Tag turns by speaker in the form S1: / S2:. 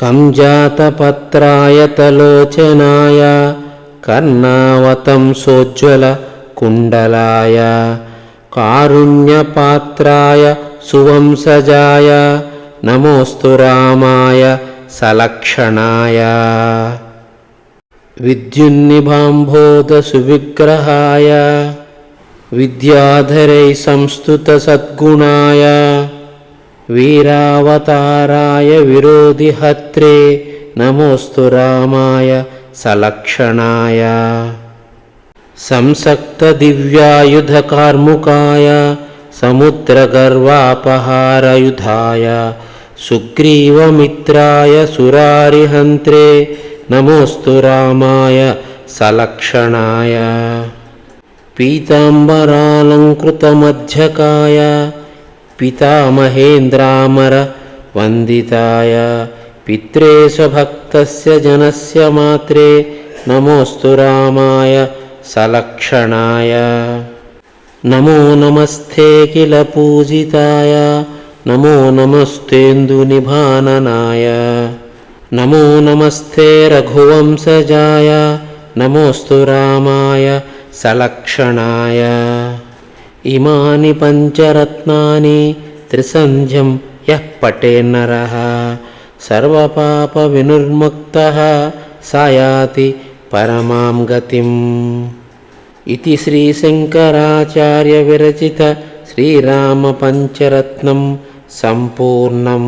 S1: కంజాతపత్రాయ తలోచనాయ కర్ణావతంసోజ్వల కుండలాయ కారుణ్యపాత్రాయ సువంశజాయ నమోస్తు రామాయ సలక్షణాయ. విద్యున్నిభాంబోధ సువిగ్రహాయ విద్యాధరై సంస్తుత సద్గుణాయ వీరావతారాయ విరోధిహత్రే నమోస్తు రామాయ సలక్షణాయ. సంసక్త దివ్యాయుధ కార్ముకాయ సముద్రగర్వాపహారయుధాయ సుగ్రీవమిత్రాయ సురారిహంత్రే నమోస్తు రామాయ సలక్షణాయ. పీతాంబరాలంకృతమధ్యకాయ పితామహేంద్రామర వందితాయ పిత్రే స్వభక్తస్య జనస్య మాత్రే నమోస్తు రామాయ సలక్షణాయ. నమో నమస్తే కిల పూజితాయ నమో నమస్తేందునిభాననాయ నమో నమస్తే రఘువంశజాయ నమోస్తు రామాయ సలక్షణాయ. ఇమాని పంచరత్నాని త్రిసంధ్యం యః పఠేన్నరః సర్వపాప వినుర్ముక్తః సయాతి పరమాం గతిం. ఇతి శ్రీ శంకరాచార్య విరచిత శ్రీరామ పంచరత్నం సంపూర్ణం.